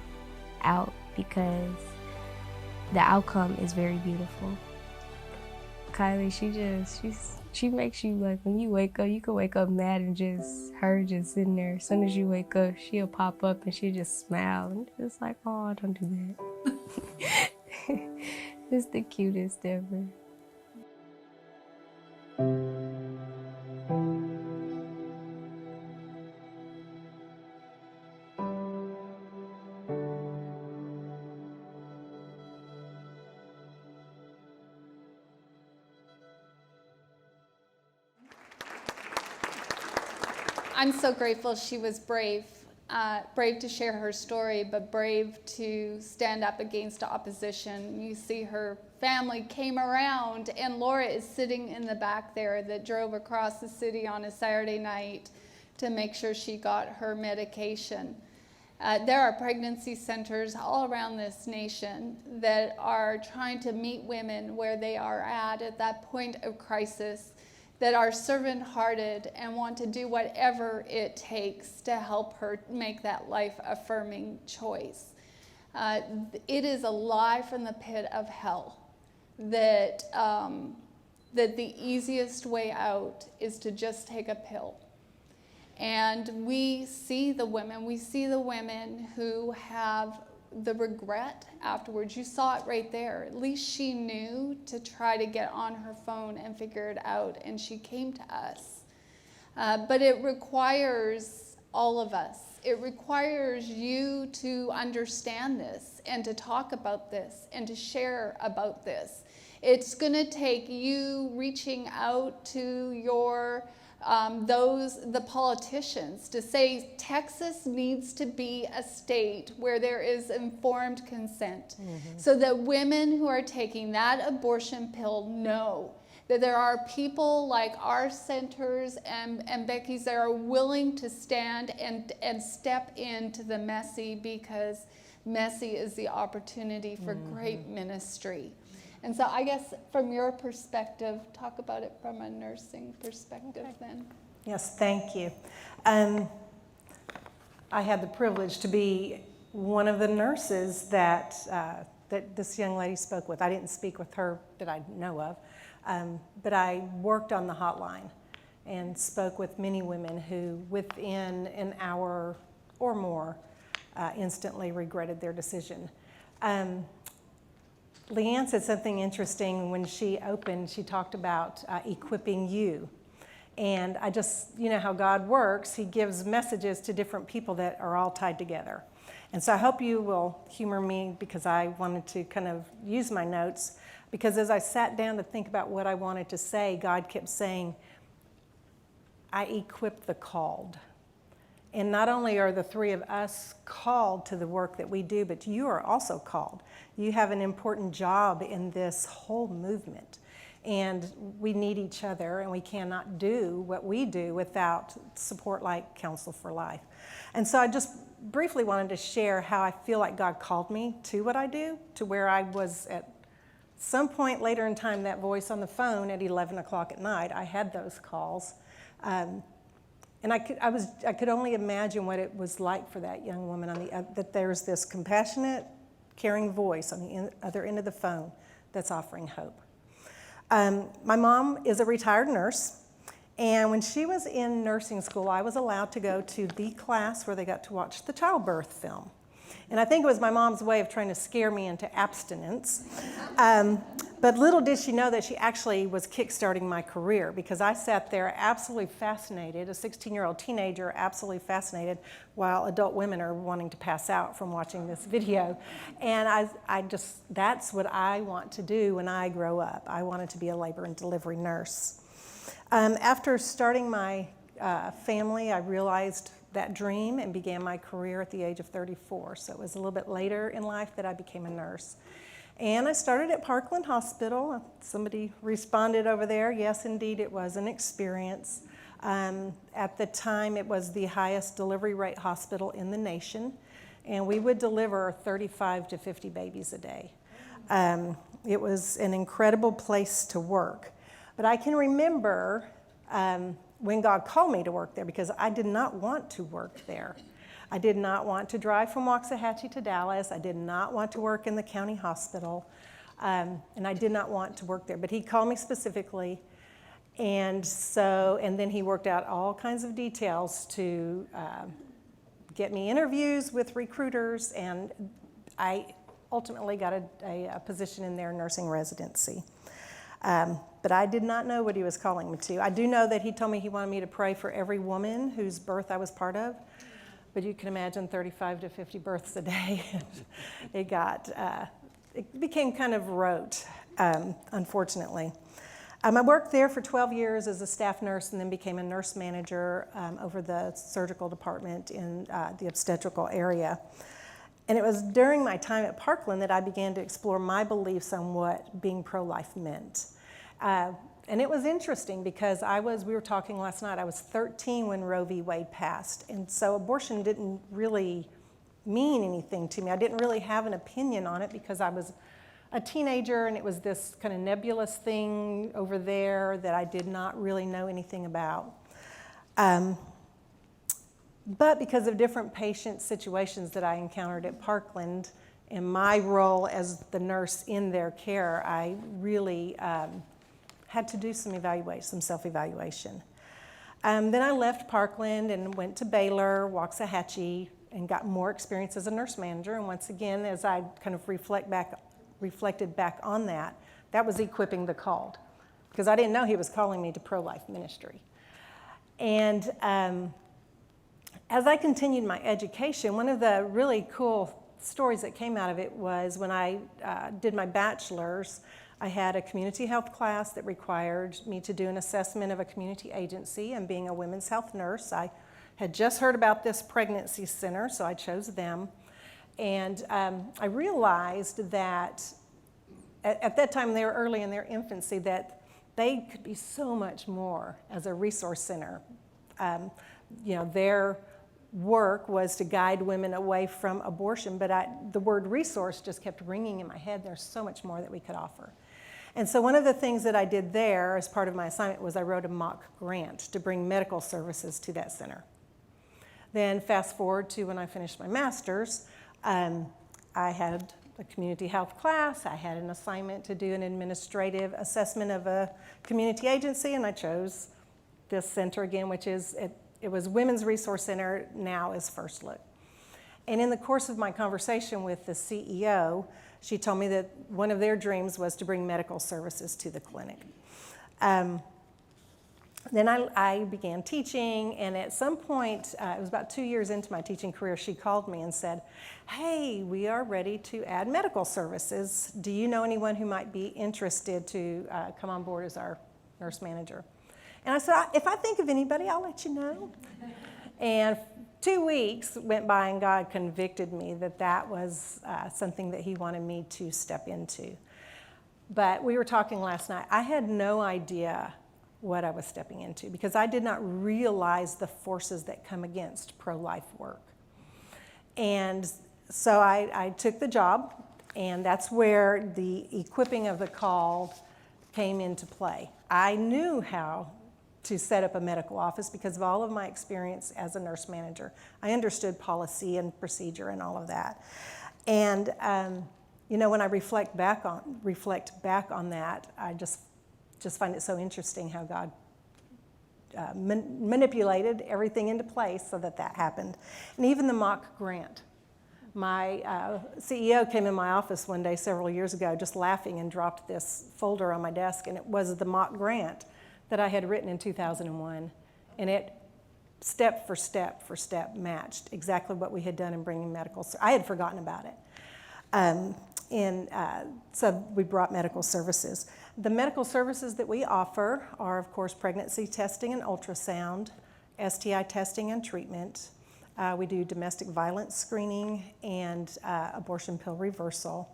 [SPEAKER 7] out, because the outcome is very beautiful. Kylie, she makes you when you wake up, you can wake up mad and just sitting there. As soon as you wake up, she'll pop up and she'll just smile and just oh, don't do that. It's the cutest ever.
[SPEAKER 6] I'm so grateful she was brave to share her story, but brave to stand up against opposition. You see her family came around, and Laura is sitting in the back there that drove across the city on a Saturday night to make sure she got her medication. There are pregnancy centers all around this nation that are trying to meet women where they are at that point of crisis, that are servant-hearted and want to do whatever it takes to help her make that life-affirming choice. It is a lie from the pit of hell that the easiest way out is to just take a pill. And we see the women who have the regret afterwards. You saw it right there. At least she knew to try to get on her phone and figure it out, and she came to us. But it requires all of us. It requires you to understand this and to talk about this and to share about this. It's going to take you reaching out to your the politicians to say Texas needs to be a state where there is informed consent, so that women who are taking that abortion pill know that there are people like our centers and Becky's that are willing to stand and step into the messy, because messy is the opportunity for great ministry. And so I guess from your perspective, talk about it from a nursing perspective then.
[SPEAKER 8] Yes, thank you. I had the privilege to be one of the nurses that this young lady spoke with. I didn't speak with her that I know of, but I worked on the hotline and spoke with many women who, within an hour or more, instantly regretted their decision. Leanne said something interesting when she opened. She talked about equipping you. And I just, you know how God works, he gives messages to different people that are all tied together. And so I hope you will humor me because I wanted to kind of use my notes, because as I sat down to think about what I wanted to say, God kept saying, I equip the called. And not only are the three of us called to the work that we do, but you are also called. You have an important job in this whole movement. And we need each other, and we cannot do what we do without support like Counsel for Life. And so I just briefly wanted to share how I feel like God called me to what I do, to where I was at some point later in time, that voice on the phone at 11 o'clock at night. I had those calls. And I could only imagine what it was like for that young woman that there's this compassionate, caring voice on the other end of the phone that's offering hope. My mom is a retired nurse, and when she was in nursing school, I was allowed to go to the class where they got to watch the childbirth film. And I think it was my mom's way of trying to scare me into abstinence. But little did she know that she actually was kickstarting my career, because I sat there absolutely fascinated, a 16-year-old teenager absolutely fascinated, while adult women are wanting to pass out from watching this video. And that's what I want to do when I grow up. I wanted to be a labor and delivery nurse. After starting my family, I realized that dream and began my career at the age of 34. So it was a little bit later in life that I became a nurse. And I started at Parkland Hospital. Somebody responded over there. Yes, indeed, it was an experience. At the time, it was the highest delivery rate hospital in the nation, and we would deliver 35 to 50 babies a day. It was an incredible place to work. But I can remember when God called me to work there, because I did not want to work there. I did not want to drive from Waxahachie to Dallas. I did not want to work in the county hospital, and I did not want to work there. But he called me specifically, and then he worked out all kinds of details to get me interviews with recruiters, and I ultimately got a position in their nursing residency. But I did not know what he was calling me to. I do know that he told me he wanted me to pray for every woman whose birth I was part of. But you can imagine 35 to 50 births a day. It became kind of rote, unfortunately. I worked there for 12 years as a staff nurse, and then became a nurse manager over the surgical department in the obstetrical area. And it was during my time at Parkland that I began to explore my beliefs on what being pro-life meant. And it was interesting because we were talking last night, I was 13 when Roe v. Wade passed. And so abortion didn't really mean anything to me. I didn't really have an opinion on it because I was a teenager, and it was this kind of nebulous thing over there that I did not really know anything about. But because of different patient situations that I encountered at Parkland, and my role as the nurse in their care, I really had to do some self-evaluation. Then I left Parkland and went to Baylor, Waxahachie, and got more experience as a nurse manager. And once again, as I kind of reflected back on that, that was equipping the called, because I didn't know he was calling me to pro-life ministry. And as I continued my education, one of the really cool stories that came out of it was when I did my bachelor's. I had a community health class that required me to do an assessment of a community agency, and being a women's health nurse, I had just heard about this pregnancy center, so I chose them. And I realized that at that time, they were early in their infancy, that they could be so much more as a resource center. Their work was to guide women away from abortion, but the word resource just kept ringing in my head. There's so much more that we could offer. And so one of the things that I did there as part of my assignment was I wrote a mock grant to bring medical services to that center. Then fast forward to when I finished my master's, I had a community health class. I had an assignment to do an administrative assessment of a community agency, and I chose this center again, which is, it was Women's Resource Center, now is Firstlook. And in the course of my conversation with the CEO, she told me that one of their dreams was to bring medical services to the clinic. Then I began teaching, and at some point, it was about 2 years into my teaching career, she called me and said, hey, we are ready to add medical services. Do you know anyone who might be interested to come on board as our nurse manager? And I said, if I think of anybody, I'll let you know. And 2 weeks went by, and God convicted me that that was something that he wanted me to step into. But we were talking last night. I had no idea what I was stepping into because I did not realize the forces that come against pro-life work. And so I took the job, and that's where the equipping of the call came into play. I knew how to set up a medical office because of all of my experience as a nurse manager. I understood policy and procedure and all of that. And you know, when I reflect back on that, I just find it so interesting how God manipulated everything into place so that happened. And even the mock grant. My CEO came in my office one day several years ago just laughing and dropped this folder on my desk, and it was the mock grant that I had written in 2001. And it step for step matched exactly what we had done in bringing medical services. I had forgotten about it. So we brought medical services. The medical services that we offer are, of course, pregnancy testing and ultrasound, STI testing and treatment. We do domestic violence screening and abortion pill reversal.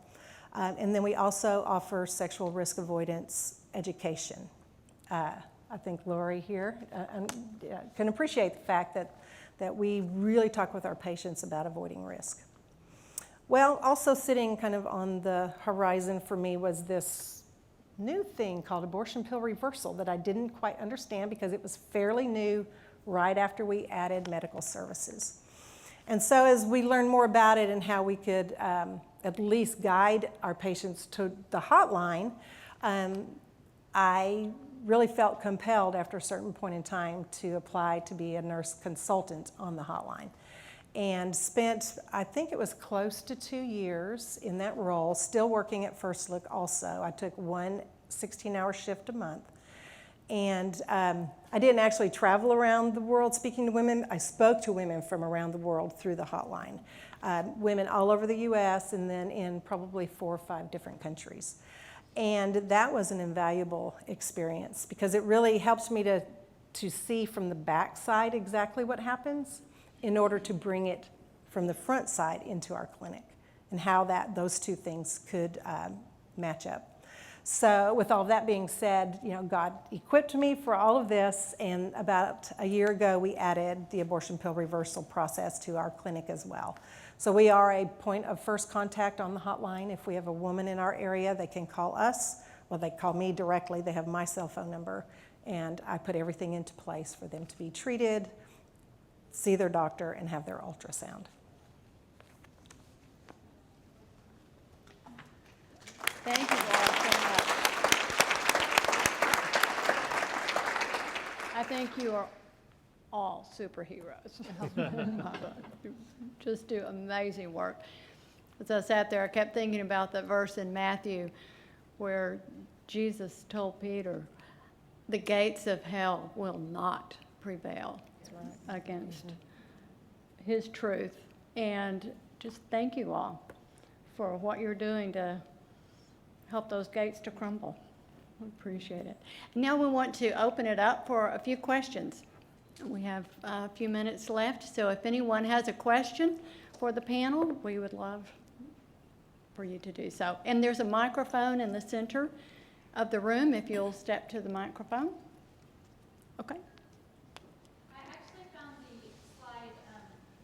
[SPEAKER 8] And then we also offer sexual risk avoidance education. I think Lori here can appreciate the fact that we really talk with our patients about avoiding risk. Well, also sitting kind of on the horizon for me was this new thing called abortion pill reversal that I didn't quite understand because it was fairly new right after we added medical services. And so as we learned more about it and how we could at least guide our patients to the hotline, I really felt compelled after a certain point in time to apply to be a nurse consultant on the hotline. And spent, I think it was close to 2 years in that role, still working at Firstlook also. I took one 16-hour shift a month. And I didn't actually travel around the world speaking to women. I spoke to women from around the world through the hotline. Women all over the US and then in probably 4 or 5 different countries. And that was an invaluable experience because it really helps me to see from the backside exactly what happens in order to bring it from the front side into our clinic and how those two things could match up. So with all that being said, you know, God equipped me for all of this, and about a year ago we added the abortion pill reversal process to our clinic as well. So we are a point of first contact on the hotline. If we have a woman in our area, they can call us. Well, they call me directly. They have my cell phone number, and I put everything into place for them to be treated, see their doctor, and have their ultrasound.
[SPEAKER 3] Thank you all so much. I think you are all superheroes. You just do amazing work. As I sat there, I kept thinking about the verse in Matthew where Jesus told Peter, the gates of hell will not prevail against his truth. And just thank you all for what you're doing to help those gates to crumble. I appreciate it. Now we want to open it up for a few questions. We have a few minutes left, so if anyone has a question for the panel, we would love for you to do so. And there's a microphone in the center of the room if you'll step to the microphone. Okay.
[SPEAKER 9] I actually found the slide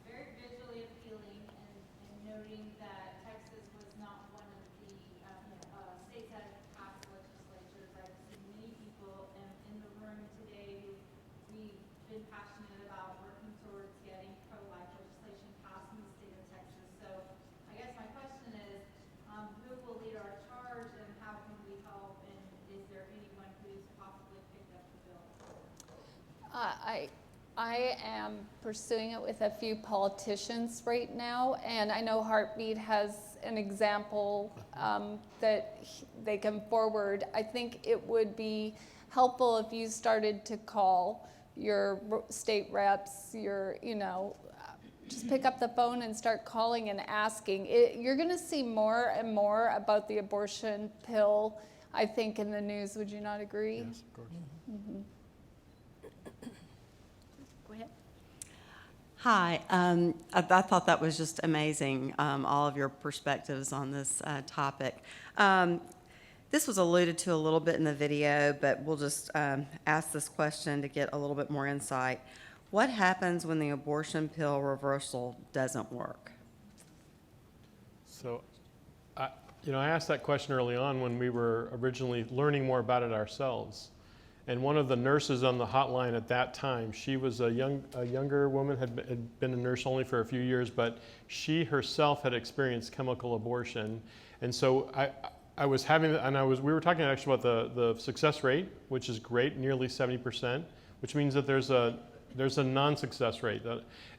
[SPEAKER 9] very visually appealing and noting that Texas was not one of the states that had passed legislation
[SPEAKER 6] I am pursuing it with a few politicians right now, and I know Hearbeat has an example that they can forward. I think it would be helpful if you started to call your state reps, just pick up the phone and start calling and asking. You're going to see more and more about the abortion pill, I think, in the news. Would you not agree?
[SPEAKER 4] Yes, of course.
[SPEAKER 6] Mm-hmm.
[SPEAKER 3] Go ahead.
[SPEAKER 10] Hi, I thought that was just amazing, all of your perspectives on this topic. This was alluded to a little bit in the video, but we'll just ask this question to get a little bit more insight. What happens when the abortion pill reversal doesn't work?
[SPEAKER 4] So, I asked that question early on when we were originally learning more about it ourselves. And one of the nurses on the hotline at that time, she was a younger woman, had been a nurse only for a few years, but she herself had experienced chemical abortion. And so I was having, and we were talking actually about the success rate, which is great, nearly 70%, which means that there's a non-success rate.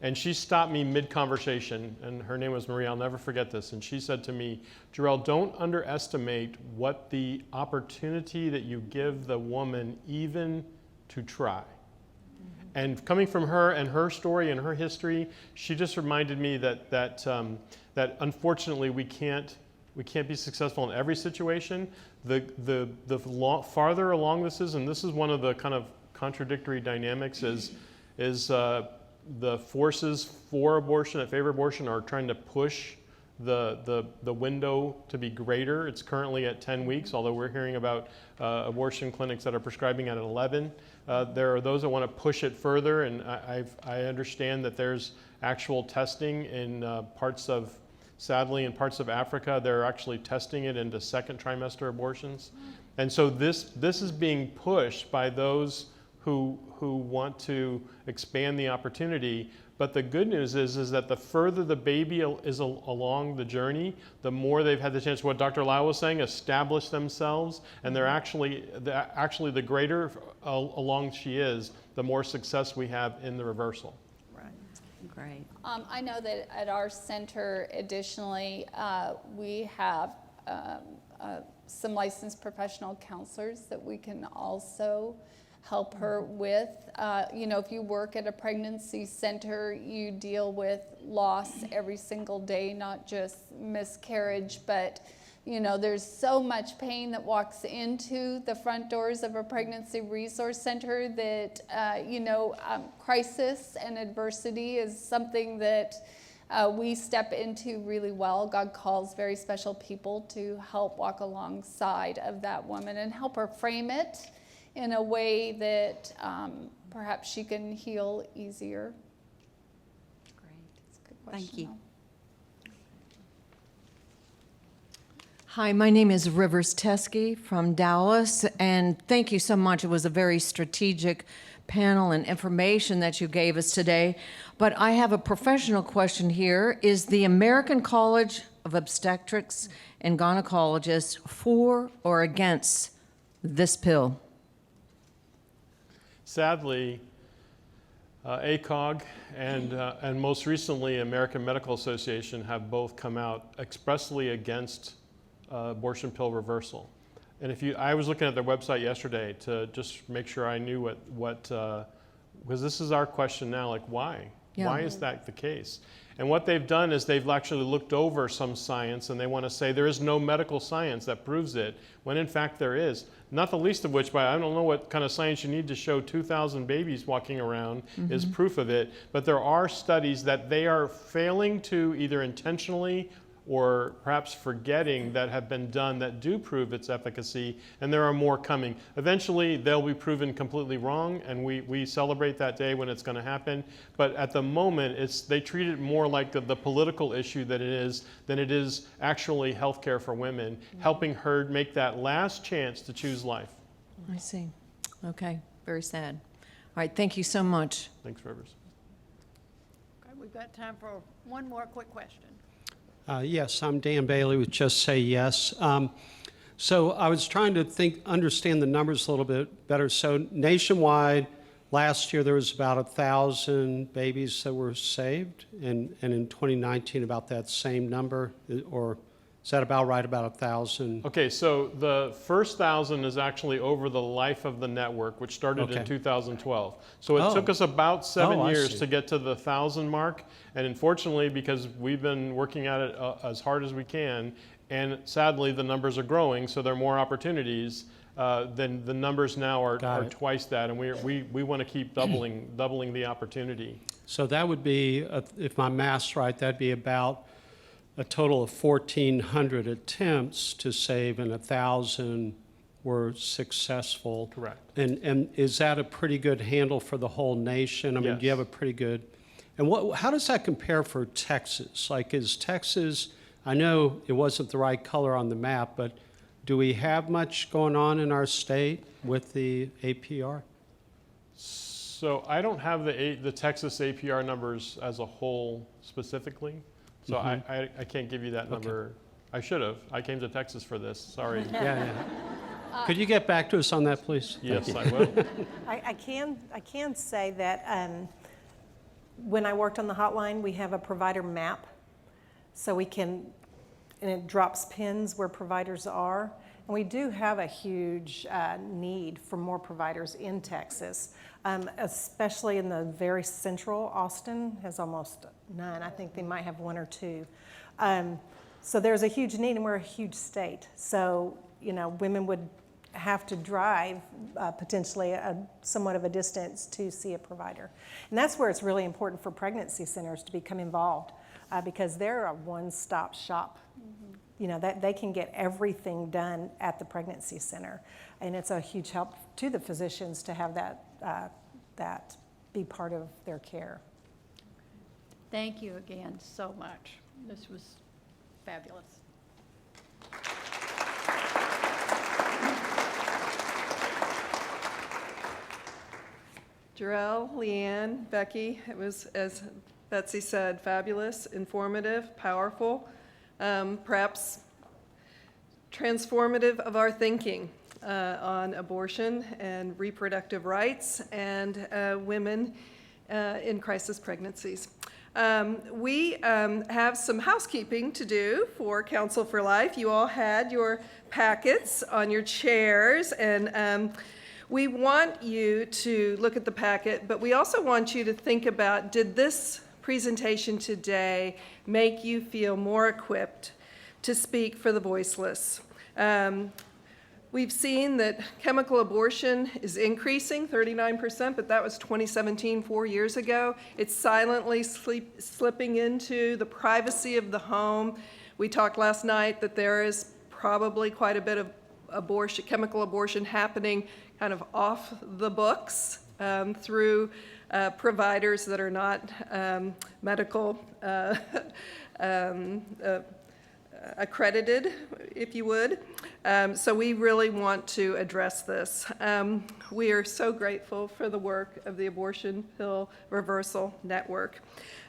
[SPEAKER 4] And she stopped me mid-conversation, and her name was Maria, I'll never forget this, and she said to me, JOR-EL, don't underestimate what the opportunity that you give the woman even to try. Mm-hmm. And coming from her and her story and her history, she just reminded me that unfortunately we can't be successful in every situation. The farther along this is, and this is one of the kind of contradictory dynamics, is the forces for abortion, that favor abortion, are trying to push the window to be greater. It's currently at 10 weeks, although we're hearing about abortion clinics that are prescribing at 11. There are those that want to push it further, and I understand that there's actual testing in sadly in parts of Africa, they're actually testing it into second trimester abortions. And so this is being pushed by those who want to expand the opportunity. But the good news is that the further the baby is along the journey, the more they've had the chance, what Dr. Lau was saying, establish themselves, and they're actually the greater along she is, the more success we have in the reversal.
[SPEAKER 10] Right, great.
[SPEAKER 6] I know that at our center, additionally, we have some licensed professional counselors that we can also help her with. If you work at a pregnancy center, you deal with loss every single day, not just miscarriage, but there's so much pain that walks into the front doors of a pregnancy resource center that, crisis and adversity is something that we step into really well. God calls very special people to help walk alongside of that woman and help her frame it in a way that perhaps she can heal easier.
[SPEAKER 10] Great.
[SPEAKER 6] That's a good question.
[SPEAKER 10] Thank you.
[SPEAKER 11] Hi, my name is Rivers Teskey from Dallas, and thank you so much. It was a very strategic panel and information that you gave us today. But I have a professional question here. Is the American College of Obstetrics and Gynecologists for or against this pill?
[SPEAKER 4] Sadly, ACOG and most recently American Medical Association have both come out expressly against abortion pill reversal. And I was looking at their website yesterday to just make sure I knew because this is our question now, like why?
[SPEAKER 11] Yeah.
[SPEAKER 4] Why is that the case? And what they've done is they've actually looked over some science, and they want to say there is no medical science that proves it, when in fact there is. Not the least of which, but I don't know what kind of science you need to show 2,000 babies walking around is proof of it, but there are studies that they are failing to either intentionally or perhaps forgetting that have been done that do prove its efficacy, and there are more coming. Eventually, they'll be proven completely wrong, and we celebrate that day when it's going to happen. But at the moment, they treat it more like the political issue than it is actually health care for women, helping her make that last chance to choose life.
[SPEAKER 11] I see. Okay, very sad. All right, thank you so much.
[SPEAKER 4] Thanks, Rivers.
[SPEAKER 3] Okay, we've got time for one more quick question.
[SPEAKER 12] Yes, I'm Dan Bailey with Just Say Yes. So I was trying to understand the numbers a little bit better. So nationwide, last year there was about 1,000 babies that were saved, and in 2019 about that same number, or is that about right, about 1,000?
[SPEAKER 4] Okay, so the first 1,000 is actually over the life of the network, which started in
[SPEAKER 12] Okay.
[SPEAKER 4] 2012. So it
[SPEAKER 12] Oh.
[SPEAKER 4] took us about 7
[SPEAKER 12] Oh, I
[SPEAKER 4] years
[SPEAKER 12] see.
[SPEAKER 4] to get to the 1,000 mark. And unfortunately, because we've been working at it as hard as we can, and sadly the numbers are growing, so there are more opportunities, then the numbers now are
[SPEAKER 12] Got it.
[SPEAKER 4] twice that, and we want to keep doubling the opportunity.
[SPEAKER 12] So that would be, if my math's right, that'd be about a total of 1,400 attempts to save, and 1,000 were successful.
[SPEAKER 4] Correct.
[SPEAKER 12] And is that a pretty good handle for the whole nation? I mean, do you
[SPEAKER 4] Yes.
[SPEAKER 12] have a pretty good, and how does that compare for Texas? Like, is Texas, I know it wasn't the right color on the map, but do we have much going on in our state with the APR?
[SPEAKER 4] So I don't have the Texas APR numbers as a whole specifically, so I can't give you that number. I should have. I came to Texas for this, sorry.
[SPEAKER 12] Yeah. Could you get back to us on that, please?
[SPEAKER 4] Yes, I will.
[SPEAKER 8] I can say that when I worked on the hotline, we have a provider map, so we can, and it drops pins where providers are. And we do have a huge need for more providers in Texas, especially in the very central. Austin has almost none. I think they might have one or two. So there's a huge need, and we're a huge state. So, women would have to drive potentially somewhat of a distance to see a provider. And that's where it's really important for pregnancy centers to become involved because they're a one-stop shop. That they can get everything done at the pregnancy center. And it's a huge help to the physicians to have that be part of their care.
[SPEAKER 3] Thank you again so much. This was fabulous.
[SPEAKER 1] JOR-EL, Leanne, Becky, it was, as Betsy said, fabulous, informative, powerful, perhaps transformative of our thinking on abortion and reproductive rights and women in crisis pregnancies. We have some housekeeping to do for Counsel for Life. You all had your packets on your chairs, and we want you to look at the packet, but we also want you to think about, did this presentation today make you feel more equipped to speak for the voiceless? We've seen that chemical abortion is increasing, 39%, but that was 2017, 4 years ago. It's silently slipping into the privacy of the home. We talked last night that there is probably quite a bit of chemical abortion happening kind of off the books through providers that are not medical accredited, if you would. So we really want to address this. We are so grateful for the work of the Abortion Pill Reversal Network.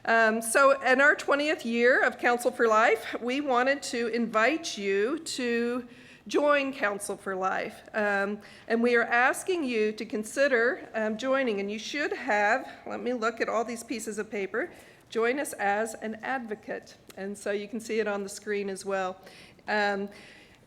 [SPEAKER 1] So in our 20th year of Counsel for Life, we wanted to invite you to join Counsel for Life. And we are asking you to consider joining, and you should have, let me look at all these pieces of paper, join us as an advocate. And so you can see it on the screen as well.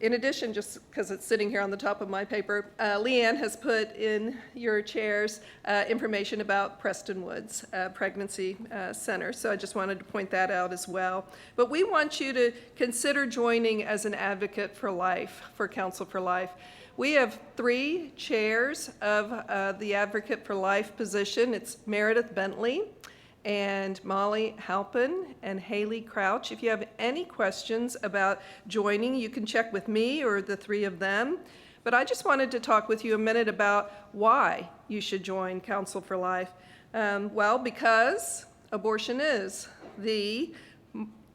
[SPEAKER 1] In addition, just because it's sitting here on the top of my paper, Leanne has put in your chairs information about Prestonwood's pregnancy center. So I just wanted to point that out as well. But we want you to consider joining as an advocate for life, for Counsel for Life. We have 3 chairs of the Advocate for Life position. It's Meredith Bentley, and Molly Halpin and Haley Crouch. If you have any questions about joining, you can check with me or the 3 of them. But I just wanted to talk with you a minute about why you should join Counsel for Life. Well, because abortion is the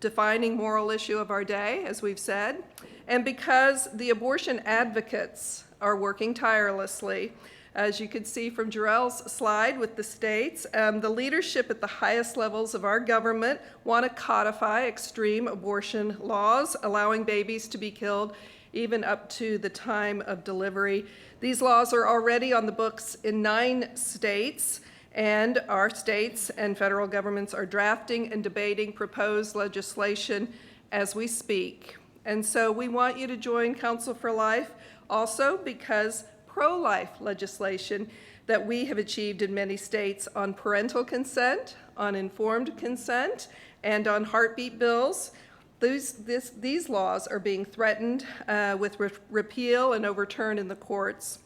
[SPEAKER 1] defining moral issue of our day, as we've said, and because the abortion advocates are working tirelessly. As you could see from JOR-EL's slide with the states, the leadership at the highest levels of our government want to codify extreme abortion laws, allowing babies to be killed even up to the time of delivery. These laws are already on the books in 9 states, and our states and federal governments are drafting and debating proposed legislation as we speak. And so we want you to join Council for Life also because pro-life legislation that we have achieved in many states on parental consent, on informed consent, and on heartbeat bills, these laws are being threatened with repeal and overturn in the courts.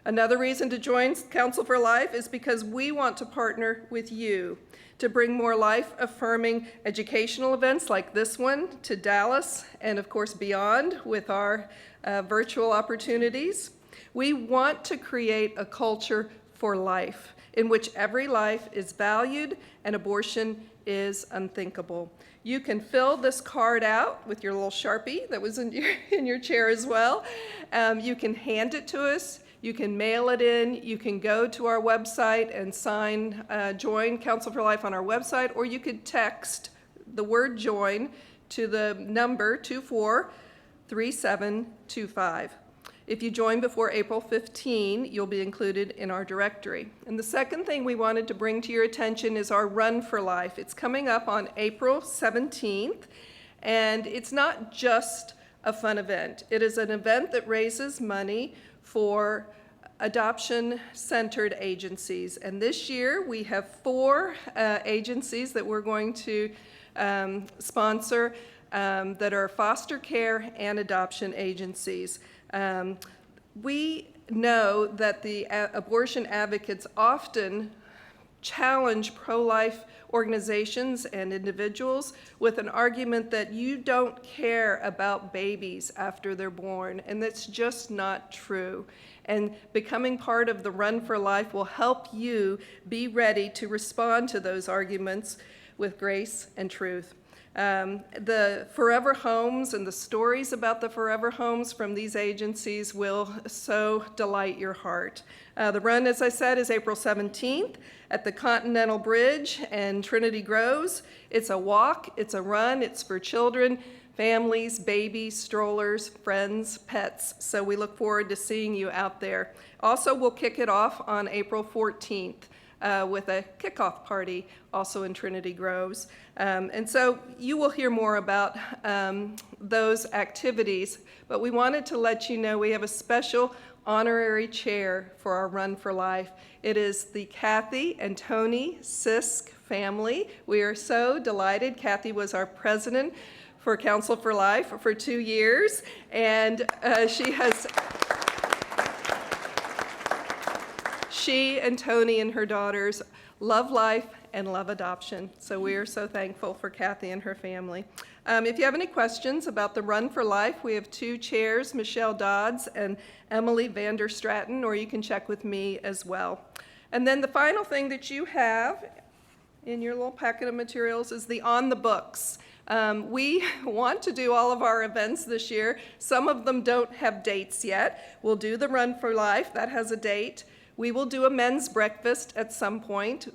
[SPEAKER 1] Another reason to join Council for Life is because we want to partner with you to bring more life-affirming educational events like this one to Dallas and, of course, beyond with our virtual opportunities. We want to create a culture for life in which every life is valued and abortion is unthinkable. You can fill this card out with your little Sharpie that was in your chair as well. You can hand it to us. You can mail it in. You can go to our website and join Council for Life on our website, or you could text the word join to the number 243725. If you join before April 15, you'll be included in our directory. And the second thing we wanted to bring to your attention is our Run for Life. It's coming up on April 17th, and it's not just a fun event. It is an event that raises money for adoption-centered agencies. And this year, we have 4 agencies that we're going to sponsor that are foster care and adoption agencies. We know that the abortion advocates often challenge pro-life organizations and individuals with an argument that you don't care about babies after they're born, and that's just not true. And becoming part of the Run for Life will help you be ready to respond to those arguments with grace and truth. The forever homes and the stories about the forever homes from these agencies will so delight your heart. The run, as I said, is April 17th at the Continental Bridge and Trinity Groves. It's a walk, it's a run, it's for children, families, babies, strollers, friends, pets. So we look forward to seeing you out there. Also, we'll kick it off on April 14th. With a kickoff party also in Trinity Groves. And so you will hear more about those activities, but we wanted to let you know we have a special honorary chair for our Run for Life. It is the Kathy and Tony Sisk family. We are so delighted. Kathy was our president for Council for Life for 2 years, and She and Tony and her daughters love life and love adoption. So we are so thankful for Kathy and her family. If you have any questions about the Run for Life, we have 2 chairs, Michelle Dodds and Emily Vander Stratton, or you can check with me as well. And then the final thing that you have in your little packet of materials is the On the Books. We want to do all of our events this year. Some of them don't have dates yet. We'll do the Run for Life, that has a date. We will do a men's breakfast at some point,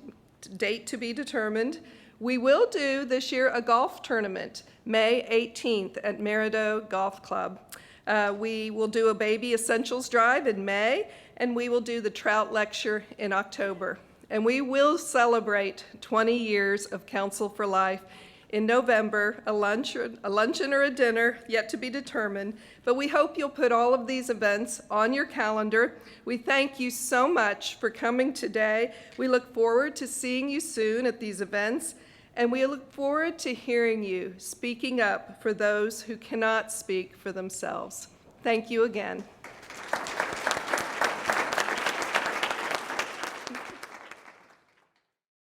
[SPEAKER 1] date to be determined. We will do this year a golf tournament, May 18th at Merido Golf Club. We will do a baby essentials drive in May, and we will do the trout lecture in October. And we will celebrate 20 years of Council for Life in November, a luncheon or a dinner, yet to be determined. But we hope you'll put all of these events on your calendar. We thank you so much for coming today. We look forward to seeing you soon at these events, and we look forward to hearing you speaking up for those who cannot speak for themselves. Thank you again.